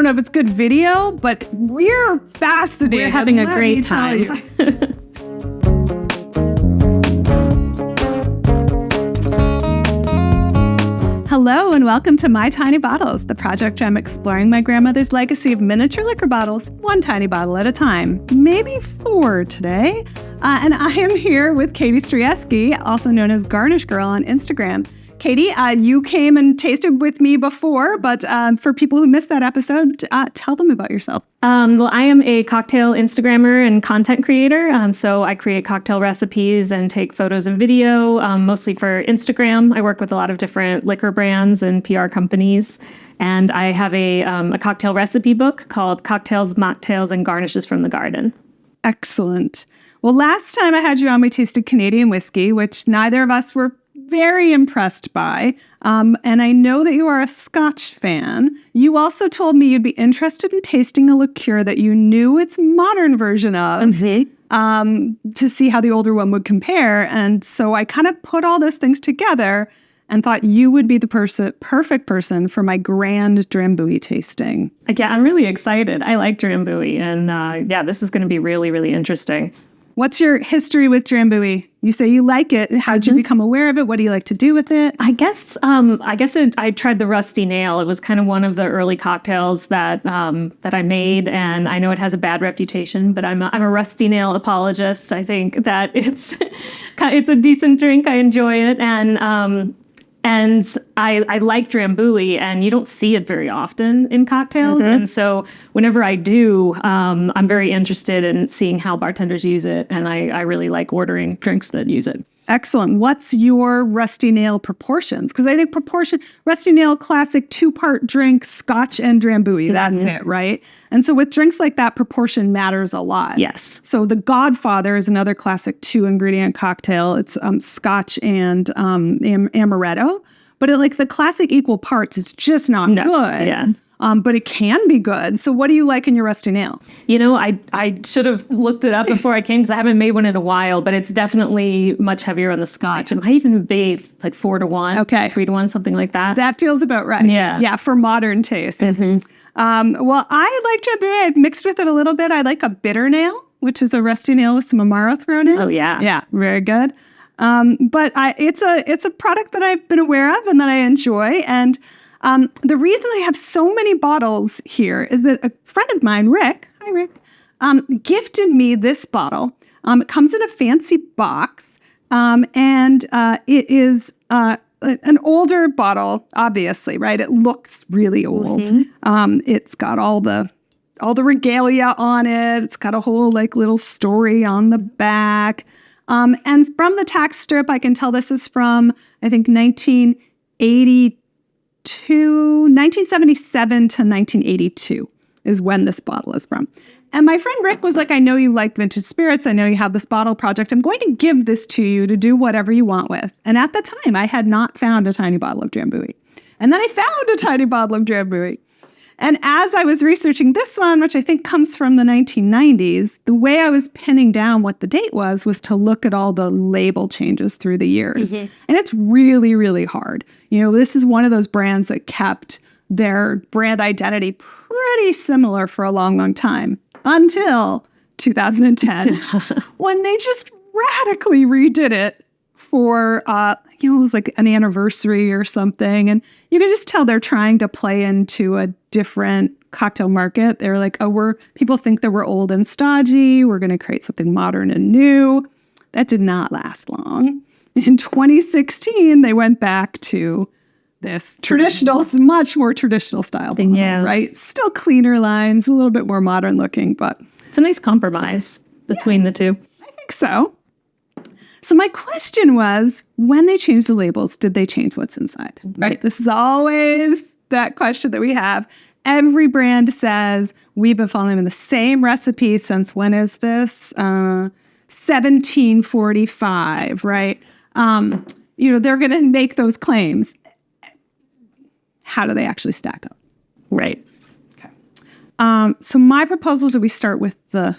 don't know if it's good video, but we're fascinated. We're having a great time. Hello and welcome to My Tiny Bottles, the project where I'm exploring my grandmother's legacy of miniature liquor bottles, one tiny bottle at a time. Maybe 4 today. And I am here with Katie Strieski, also known as Garnish Girl on Instagram. Katie, you came and tasted with me before, but for people who missed that episode, tell them about yourself. Well, I am a cocktail Instagrammer and content creator. So I create cocktail recipes and take photos and video, mostly for Instagram. I work with a lot of different liquor brands and PR companies. And I have a cocktail recipe book called Cocktails, Mocktails, and Garnishes from the Garden. Excellent. Well, last time I had you on, we tasted Canadian whiskey, which neither of us were very impressed by. And I know that you are a Scotch fan. You also told me you'd be interested in tasting a liqueur that you knew its modern version of to see how the older one would compare. And so I kind of put all those things together and thought you would be the perfect person for my grand Drambuie tasting. Yeah, I'm really excited. I like Drambuie. And this is going to be really, really interesting. What's your history with Drambuie? You say you like it. How'd you become aware of it? What do you like to do with it? I tried the Rusty Nail. It was kind of one of the early cocktails that I made, and I know it has a bad reputation, but I'm a Rusty Nail apologist. I think that it's a decent drink. I enjoy it, and I like Drambuie, and you don't see it very often in cocktails. And so whenever I do, I'm very interested in seeing how bartenders use it. And I really like ordering drinks that use it. Excellent. What's your Rusty Nail proportions? Because I think Rusty Nail classic 2-part drink, Scotch and Drambuie. That's it, right? And so with drinks like that, proportion matters a lot. Yes. So the Godfather is another classic 2-ingredient cocktail. It's Scotch and amaretto. But the classic equal parts, it's just not good. Yeah. But it can be good. So what do you like in your Rusty Nail? You know, I should have looked it up before I came because I haven't made one in a while, but it's definitely much heavier on the Scotch. It might even be 4-to-1, 3-to-1, something like that. That feels about right. Yeah, for modern taste. Well, I like Drambuie. I've mixed with it a little bit. I like a bitter nail, which is a Rusty Nail with some Amaro thrown in. Oh, yeah. Yeah, very good. But it's a product that I've been aware of and that I enjoy. And the reason I have so many bottles here is that a friend of mine, Rick, hi Rick, gifted me this bottle. It comes in a fancy box, and it is an older bottle, obviously, right? It looks really old. It's got all the regalia on it. It's got a whole little story on the back. And from the tax strip, I can tell this is from, I think, 1977 to 1982 is when this bottle is from. And my friend Rick was like, I know you like vintage spirits. I know you have this bottle project. I'm going to give this to you to do whatever you want with. And at the time, I had not found a tiny bottle of Drambuie. And then I found a tiny bottle of Drambuie. And as I was researching this one, which I think comes from the 1990s, the way I was pinning down what the date was to look at all the label changes through the years. And it's really, really hard. You know, this is one of those brands that kept their brand identity pretty similar for a long, long time until 2010 when they just radically redid it for, it was like an anniversary or something. And you can just tell they're trying to play into a different cocktail market. They're like, people think that we're old and stodgy. We're going to create something modern and new. That did not last long. In 2016, they went back to this much more traditional style bottle, right? Still cleaner lines, a little bit more modern looking, but it's a nice compromise between the two. I think so. So my question was, when they changed the labels, did they change what's inside? Right? This is always that question that we have. Every brand says, we've been following the same recipe since when is this? 1745, right? They're going to make those claims. How do they actually stack up? Right. Okay. So my proposal is that we start with the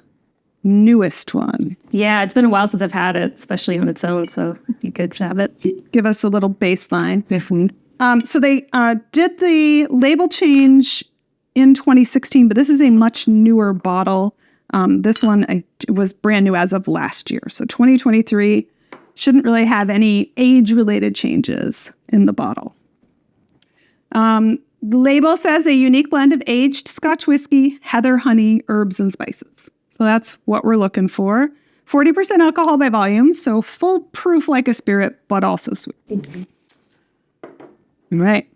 newest one. Yeah, it's been a while since I've had it, especially on its own, so it'd be good to have it. Give us a little baseline. So they did the label change in 2016, but this is a much newer bottle. This one was brand new as of last year. So 2023 shouldn't really have any age-related changes in the bottle. The label says a unique blend of aged Scotch whiskey, heather, honey, herbs, and spices. So that's what we're looking for. 40% alcohol by volume, so full proof like a spirit, but also sweet. Mm-hmm. All right.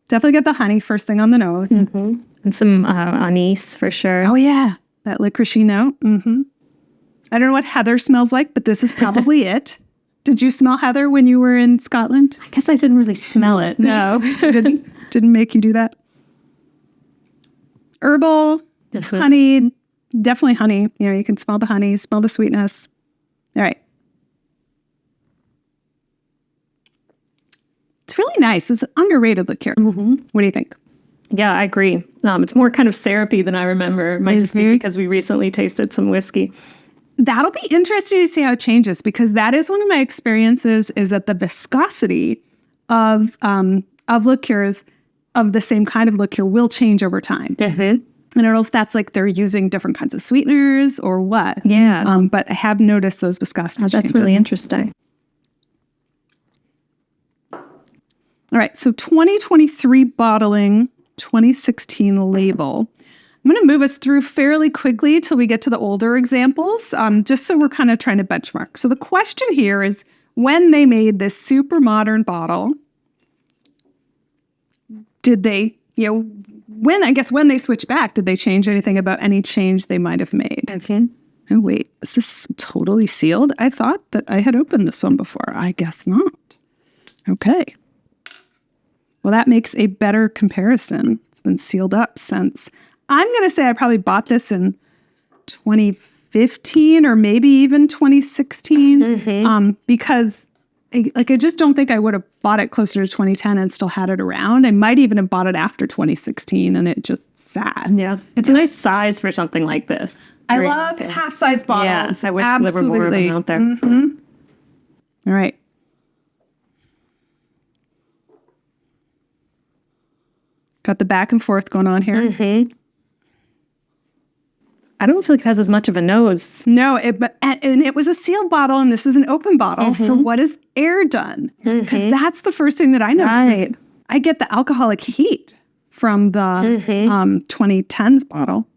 Definitely get the honey first thing on the nose. Mm-hmm. And some anise for sure. Oh, yeah. That licoricey note. Mm-hmm. I don't know what heather smells like, but this is probably it. Did you smell heather when you were in Scotland? I guess I didn't really smell it. No. Didn't make you do that? Herbal, honey, definitely honey. You know, you can smell the honey, smell the sweetness. All right. It's really nice. It's an underrated liqueur. Mm-hmm. What do you think? Yeah, I agree. It's more kind of syrupy than I remember. It might just be because we recently tasted some whiskey. That'll be interesting to see how it changes, because that is one of my experiences, is that the viscosity of liqueurs of the same kind of liqueur will change over time. Mm-hmm. I don't know if that's like they're using different kinds of sweeteners or what. Yeah. But I have noticed those viscosity changes. That's really interesting. All right, so 2023 bottling, 2016 label. I'm going to move us through fairly quickly till we get to the older examples, just so we're kind of trying to benchmark. So the question here is, when they made this super modern bottle, did they, when they switched back, did they change anything about any change they might have made? Okay. Oh, wait, is this totally sealed? I thought that I had opened this one before. I guess not. Okay. Well, that makes a better comparison. It's been sealed up since, I'm going to say I probably bought this in 2015 or maybe even 2016, because I just don't think I would have bought it closer to 2010 and still had it around. I might even have bought it after 2016 and it just sat. Yeah. It's a nice size for something like this. I love half-size bottles. Yes, I wish there were more of them out there. Mm-hmm. All right. Got the back and forth going on here. Mm-hmm. I don't feel like it has as much of a nose. No, and it was a sealed bottle, and this is an open bottle. Mm-hmm. So what has air done? Because that's the first thing that I noticed. Right. I get the alcoholic heat from the 2010s bottle.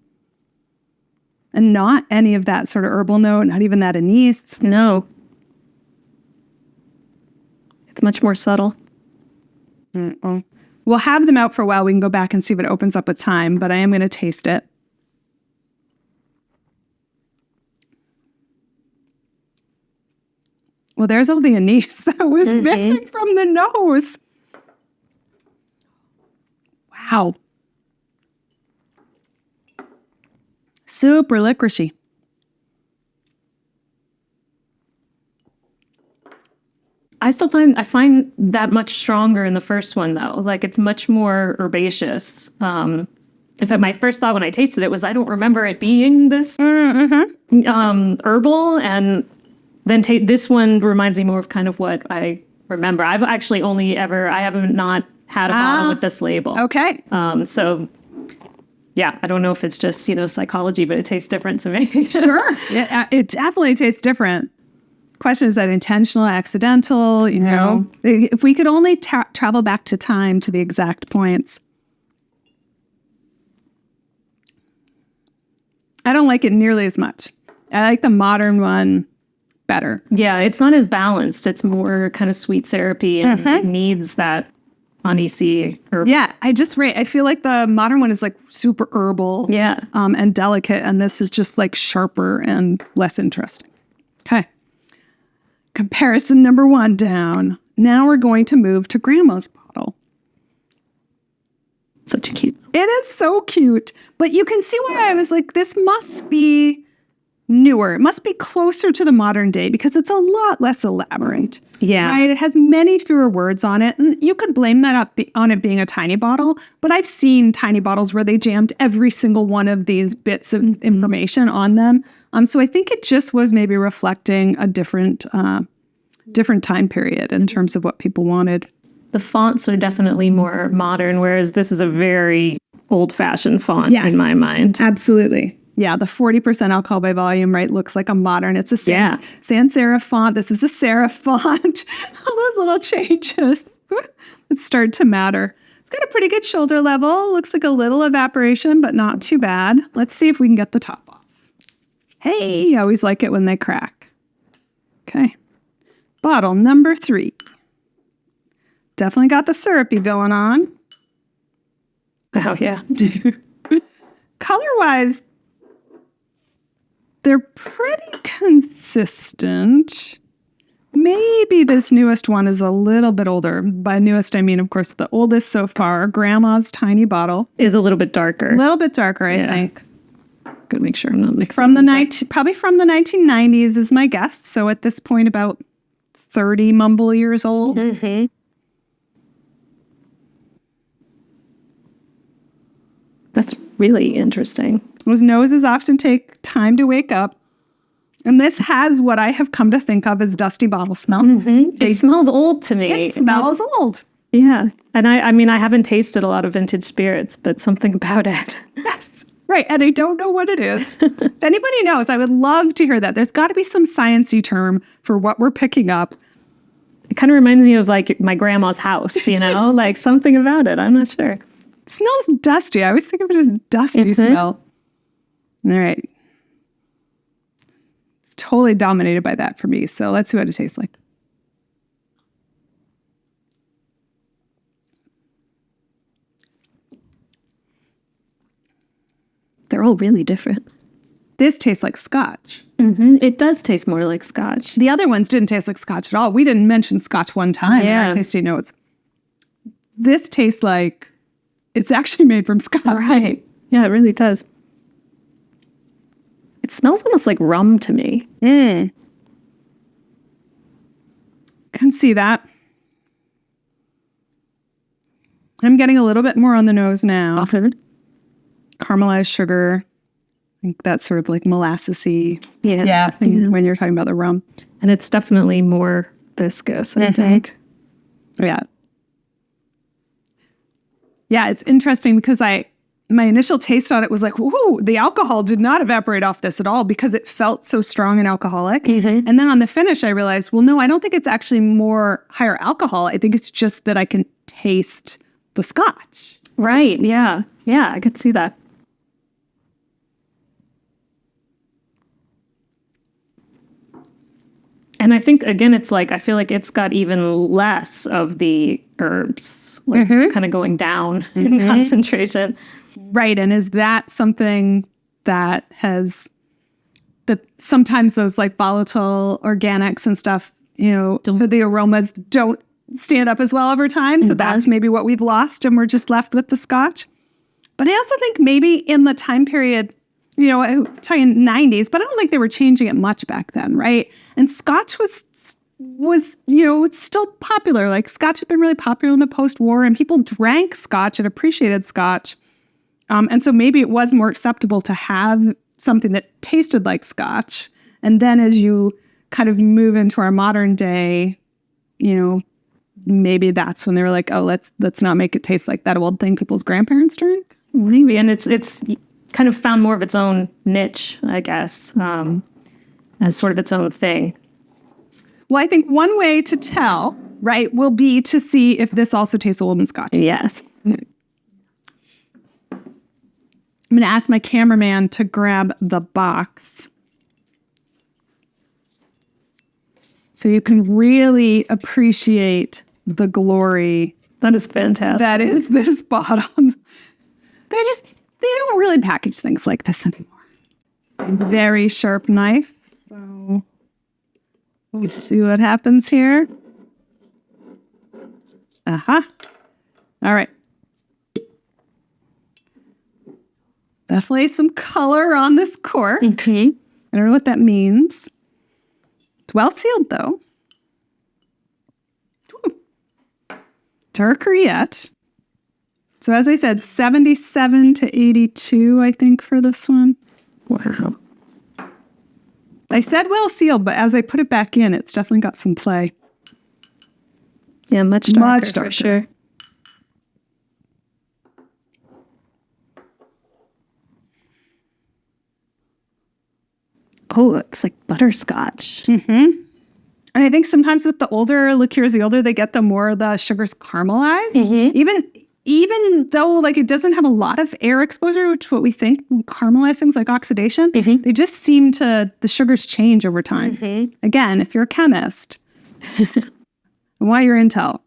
And not any of that sort of herbal note, not even that anise. No. It's much more subtle. Mm-mm. We'll have them out for a while. We can go back and see if it opens up with time, but I am going to taste it. Well, there's all the anise that was missing from the nose. Wow. Super licoricey. I find that much stronger in the first one, though. Like, it's much more herbaceous. In fact, my first thought when I tasted it was, I don't remember it being this herbal. And then this one reminds me more of kind of what I remember. I've actually I haven't not had a bottle with this label. Okay. So, yeah, I don't know if it's just, psychology, but it tastes different to me. Sure. It definitely tastes different. Question, is that intentional, accidental? If we could only travel back to time to the exact points. I don't like it nearly as much. I like the modern one better. Yeah, it's not as balanced. It's more kind of sweet syrupy and it needs that anisey herb. Yeah, I feel like the modern one is like super herbal and delicate, and this is just like sharper and less interesting. Okay. Comparison number 1 down. Now we're going to move to Grandma's bottle. Such a cute. It is so cute. But you can see why I was like, this must be newer. It must be closer to the modern day because it's a lot less elaborate. Yeah. Right? It has many fewer words on it. And you could blame that on it being a tiny bottle. But I've seen tiny bottles where they jammed every single one of these bits of information on them. So I think it just was maybe reflecting a different different time period in terms of what people wanted. The fonts are definitely more modern, whereas this is a very old-fashioned font in my mind. Absolutely. Yeah, the 40% alcohol by volume, right, looks like a modern. It's a sans serif font. This is a serif font. All those little changes that start to matter. It's got a pretty good shoulder level. Looks like a little evaporation, but not too bad. Let's see if we can get the top off. Hey, I always like it when they crack. Okay. Bottle number 3. Definitely got the syrupy going on. Oh, yeah. Color-wise, they're pretty consistent. Maybe this newest one is a little bit older. By newest, I mean, of course, the oldest so far, Grandma's tiny bottle. Is a little bit darker. A little bit darker, I think. Good, make sure I'm not mixing from the probably from the 1990s is my guess. So at this point, about 30 mumble years old. Mm-hmm. That's really interesting. Those noses often take time to wake up. And this has what I have come to think of as dusty bottle smell. Mm-hmm. It smells old to me. It smells old. Yeah. And I mean, I haven't tasted a lot of vintage spirits, but something about it. Yes. Right. And I don't know what it is. If anybody knows, I would love to hear that. There's got to be some sciencey term for what we're picking up. It kind of reminds me of like my grandma's house, you know, like something about it. I'm not sure. It smells dusty. I always think of it as dusty smell. All right. It's totally dominated by that for me. So let's see what it tastes like. They're all really different. This tastes like scotch. Mm-hmm. It does taste more like scotch. The other ones didn't taste like scotch at all. We didn't mention scotch one time in our tasting notes. This tastes like it's actually made from scotch. Right. Yeah, it really does. It smells almost like rum to me. Can see that. I'm getting a little bit more on the nose now. Caramelized sugar. I think that's sort of like molassesy. Yeah. When you're talking about the rum. And it's definitely more viscous, I think. Yeah. Yeah, it's interesting because my initial taste on it was like, ooh, the alcohol did not evaporate off this at all because it felt so strong and alcoholic. And then on the finish, I realized, well, no, I don't think it's actually more higher alcohol. I think it's just that I can taste the scotch. Right. Yeah. Yeah, I could see that. And I think, again, it's like, I feel like it's got even less of the herbs, like kind of going down in concentration. Right. And is that something that sometimes those like volatile organics and stuff, you know, the aromas don't stand up as well over time. So that's maybe what we've lost and we're just left with the scotch. But I also think maybe in the time period, you know, I'm talking 90s, but I don't think they were changing it much back then, right? And scotch was you know, it's still popular. Like scotch had been really popular in the post-war and people drank scotch and appreciated scotch. And so maybe it was more acceptable to have something that tasted like scotch. And then as you kind of move into our modern day, you know, maybe that's when they were like, oh, let's not make it taste like that old thing people's grandparents drank. Maybe. And it's kind of found more of its own niche, I guess, as sort of its own thing. Well, I think one way to tell, right, will be to see if this also tastes old and scotch. Yes. I'm going to ask my cameraman to grab the box so you can really appreciate the glory. That is fantastic. That is this bottom. They don't really package things like this anymore. Very sharp knife. So let's see what happens here. All right. Definitely some color on this cork. Okay. I don't know what that means. It's well sealed though. Ooh. Darker yet. So as I said, 77 to 82, I think, for this one. Wow. I said well sealed, but as I put it back in, it's definitely got some play. Yeah, much darker, Much darker. for sure. Oh, it's like butterscotch. And I think sometimes with the older liqueurs, the older they get, the more the sugars caramelize. Even though like it doesn't have a lot of air exposure, which what we think caramelize things like oxidation, they just seem to, the sugars change over time. Again, if you're a chemist, I want your intel.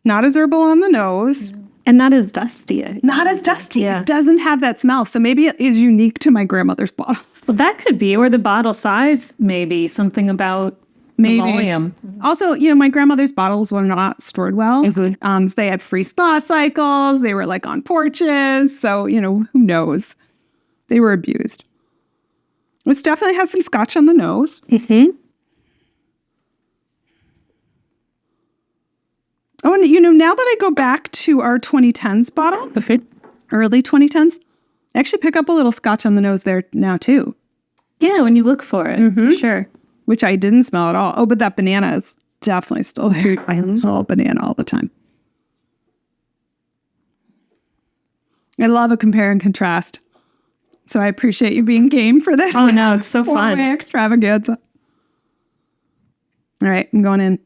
Not as herbal on the nose. And not as dusty. Not as dusty. Yeah. It doesn't have that smell. So maybe it is unique to my grandmother's bottles. Well, that could be, or the bottle size, maybe something about the volume. Also, my grandmother's bottles were not stored well. So they had free spa cycles. They were like on porches. So, who knows? They were abused. This definitely has some scotch on the nose. Oh, and now that I go back to our 2010s bottle, early 2010s, I actually pick up a little scotch on the nose there now too. Yeah, when you look for it, for sure. Which I didn't smell at all. Oh, but that banana is definitely still there. I love banana all the time. I love a compare and contrast. So I appreciate you being game for this. Oh, no, it's so fun. Four-way extravaganza. All right, I'm going in.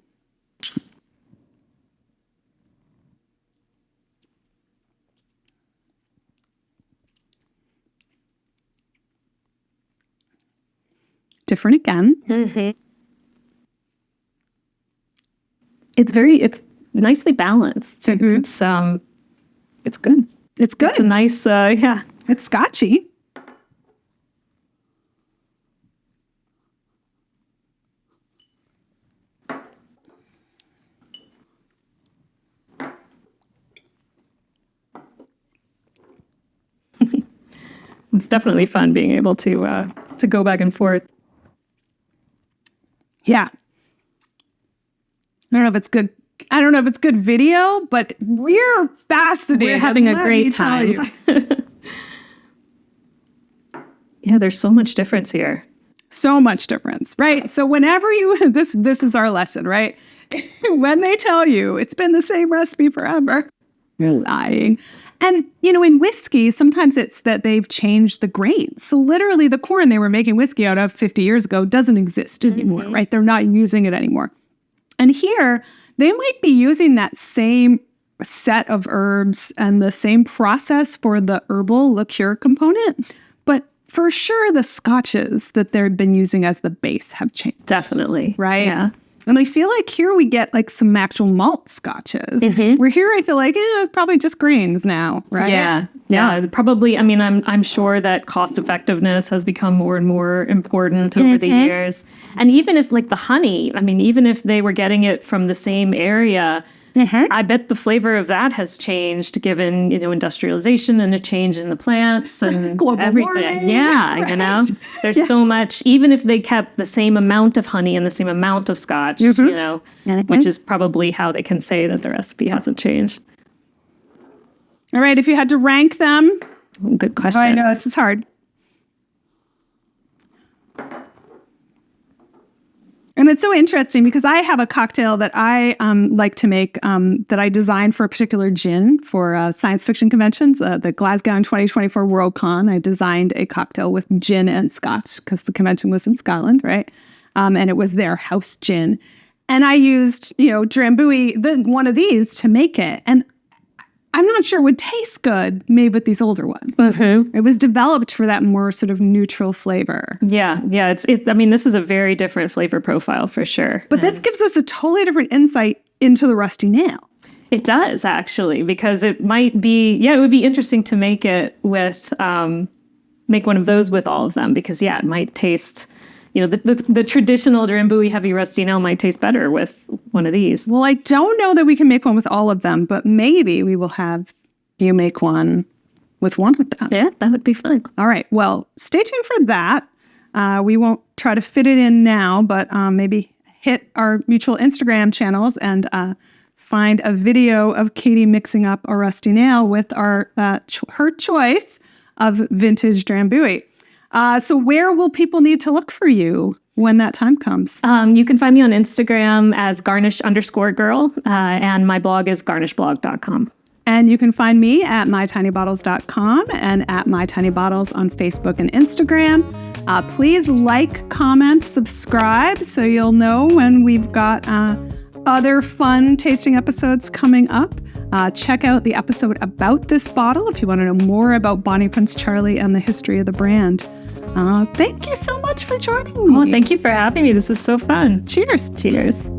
Different again. It's nicely balanced. It's good. It's good. It's a nice, yeah. It's scotchy. It's definitely fun being able to go back and forth. Yeah. I don't know if it's good. I don't know if it's good video, but we're fascinated. We're having a great time. Yeah, there's so much difference here. So much difference, right? So whenever this is our lesson, right? When they tell you it's been the same recipe forever, you're lying. And, in whiskey, sometimes it's that they've changed the grains. So literally the corn they were making whiskey out of 50 years ago doesn't exist anymore, right? They're not using it anymore. And here, they might be using that same set of herbs and the same process for the herbal liqueur component. But for sure, the scotches that they've been using as the base have changed. Definitely. Right? Yeah. And I feel like here we get like some actual malt scotches. Where here I feel like it's probably just grains now, right? Yeah. Probably. I mean, I'm sure that cost effectiveness has become more and more important over the years. And even if like the honey, I mean, even if they were getting it from the same area, I bet the flavor of that has changed given, industrialization and a change in the plants and global everything. warming. Yeah, Right. There's so much, even if they kept the same amount of honey and the same amount of scotch, which is probably how they can say that the recipe hasn't changed. All right, if you had to rank them. Good question. Oh, I know, this is hard. And it's so interesting because I have a cocktail that I like to make that I designed for a particular gin for science fiction conventions, the Glasgow 2024 Worldcon. I designed a cocktail with gin and scotch because the convention was in Scotland, right? And it was their house gin. And I used, Drambuie, one of these to make it. And I'm not sure it would taste good made with these older ones. It was developed for that more sort of neutral flavor. Yeah. I mean, this is a very different flavor profile for sure. But this gives us a totally different insight into the rusty nail. It does actually, because it might be, it would be interesting to make it with, make one of those with all of them because it might taste, the traditional Drambuie heavy rusty nail might taste better with one of these. Well, I don't know that we can make one with all of them, but maybe we will have you make one with one of them. Yeah, that would be fun. All right. Well, stay tuned for that. We won't try to fit it in now, but maybe hit our mutual Instagram channels and find a video of Katie mixing up a rusty nail with her choice of vintage Drambuie. So where will people need to look for you when that time comes? You can find me on Instagram as Garnish_girl, and my blog is garnishblog.com. And you can find me at mytinybottles.com and at mytinybottles on Facebook and Instagram. Please like, comment, subscribe so you'll know when we've got other fun tasting episodes coming up. Check out the episode about this bottle if you want to know more about Bonnie Prince Charlie and the history of the brand. Thank you so much for joining me. Oh, thank you for having me. This is so fun. Cheers. Cheers.